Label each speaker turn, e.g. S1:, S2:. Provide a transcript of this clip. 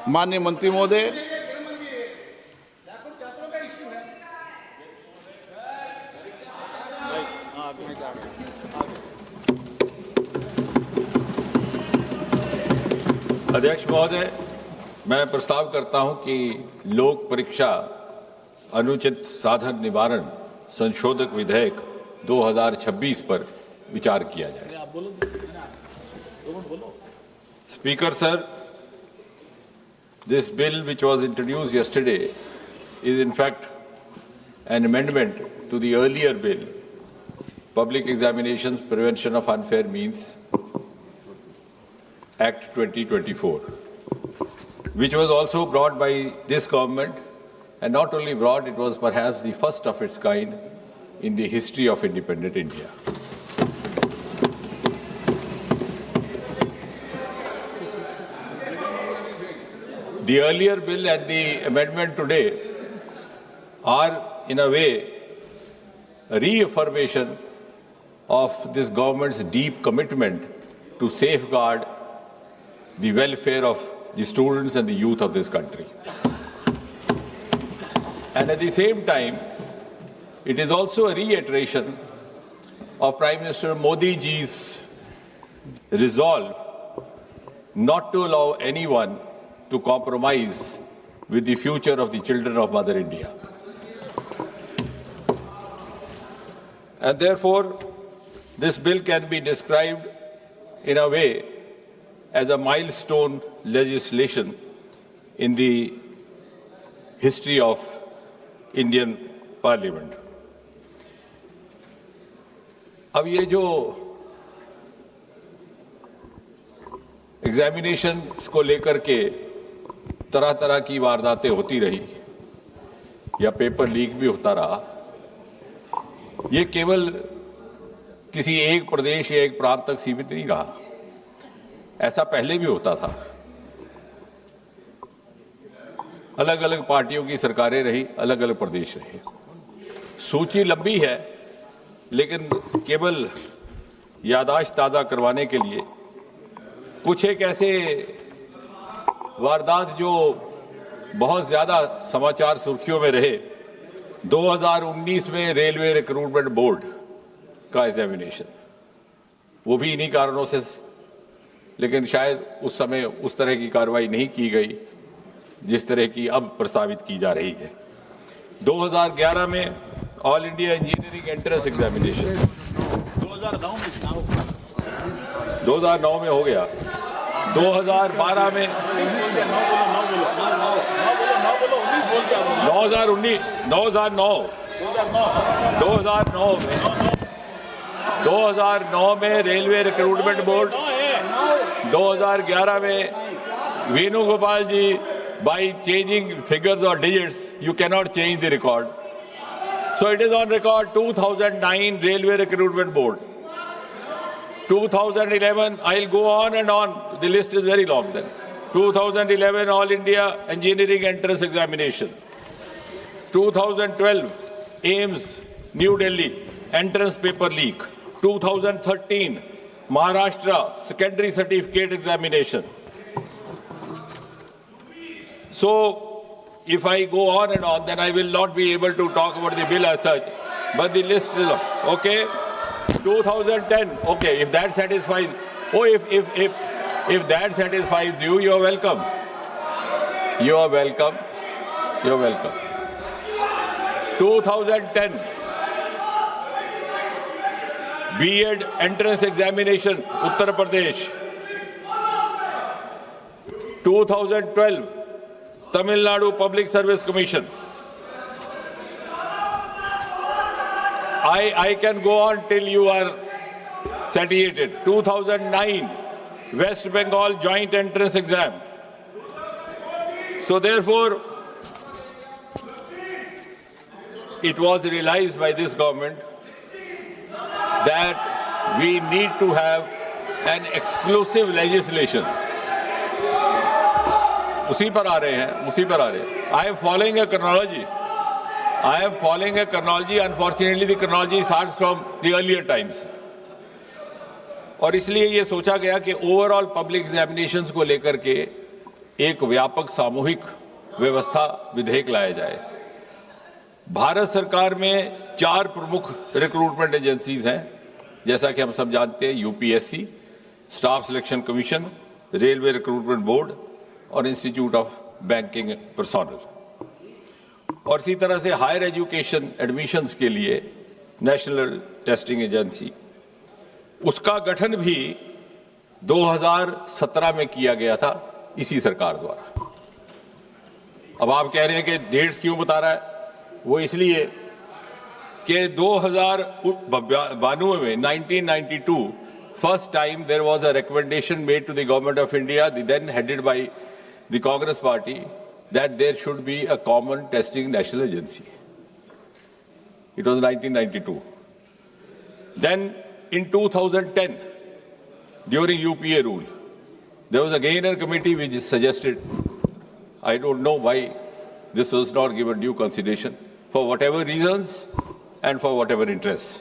S1: माननीय मंत्री महोदय,
S2: अध्यक्ष महोदय, मैं प्रस्ताव करता हूं कि लोक परीक्षा अनुचित साधन निवारण संशोधक विधेयक 2026 पर विचार किया जाए। Speaker sir, this bill which was introduced yesterday is in fact an amendment to the earlier bill, Public Examinations Prevention of Unfair Means Act 2024, which was also brought by this government, and not only brought, it was perhaps the first of its kind in the history of independent India. The earlier bill and the amendment today are, in a way, a reaffirmation of this government's deep commitment to safeguard the welfare of the students and the youth of this country. And at the same time, it is also a reiteration of Prime Minister Modi ji's resolve not to allow anyone to compromise with the future of the children of Mother India. And therefore, this bill can be described in a way as a milestone legislation in the history of Indian Parliament. अब ये जो examinations को लेकर के तरह तरह की वारदातें होती रही या पेपर लीक भी होता रहा, ये केवल किसी एक प्रदेश या एक प्रांत तक सीमित नहीं रहा। ऐसा पहले भी होता था। अलग अलग पार्टियों की सरकारें रही, अलग अलग प्रदेश रहे। सूची लंबी है, लेकिन केवल याददाश्त ताज़ा करवाने के लिए कुछ एक ऐसे वारदात जो बहुत ज़्यादा समाचार सुर्खियों में रहे। 2019 में रेलवे रिक्रूटमेंट बोर्ड का एग्जामिनेशन, वो भी इन्हीं कारणों से, लेकिन शायद उस समय उस तरह की कार्रवाई नहीं की गई जिस तरह की अब प्रस्तावित की जा रही है। 2011 में all India engineering entrance examination 2009 में हो गया। 2012 में 2009 में रेलवे रिक्रूटमेंट बोर्ड, 2011 में वेणुगोपाल जी, by changing figures or digits, you cannot change the record. So it is on record 2009 Railway Recruitment Board. 2011, I'll go on and on, the list is very long then. 2011 All India Engineering Entrance Examination. 2012 AIMS, New Delhi, entrance paper leak. 2013 Maharashtra Secondary Certificate Examination. So, if I go on and on, then I will not be able to talk about the bill as such. But the list is okay. 2010. Okay, if that satisfies. Oh, if that satisfies you, you are welcome. You are welcome. You are welcome. 2010 B.Ed entrance examination, Uttar Pradesh. 2012 Tamil Nadu Public Service Commission. I can go on till you are satiated. 2009 West Bengal Joint Entrance Exam. So therefore, it was realized by this government that we need to have an exclusive legislation. उसी पर आ रहे हैं। I am following a chronology. Unfortunately, the chronology starts from the earlier times. और इसलिए ये सोचा गया कि ओवरऑल पब्लिक एग्जामिनेशंस को लेकर के एक व्यापक सामूहिक व्यवस्था विधेयक लाया जाए। भारत सरकार में 4 प्रमुख रिक्रूटमेंट एजेंसीज हैं, जैसा कि हम सब जानते हैं, UPSC, staff selection commission, railway recruitment board और इंस्टीट्यूट ऑफ बैंकिंग पर्सोनल। और इसी तरह से हायर एजुकेशन एडमिशन्स के लिए नेशनल टेस्टिंग एजेंसी, उसका गठन भी 2017 में किया गया था इसी सरकार द्वारा। अब आप कह रहे हैं कि डेट्स क्यों बता रहा है? वो इसलिए कि 2092 में 1992 first time there was a recommendation made to the government of India, then headed by the Congress party, that there should be a common testing national agency. It was 1992. Then in 2010, during UPA rule, there was again a committee which suggested, I don't know why this was not given due consideration, for whatever reasons and for whatever interests.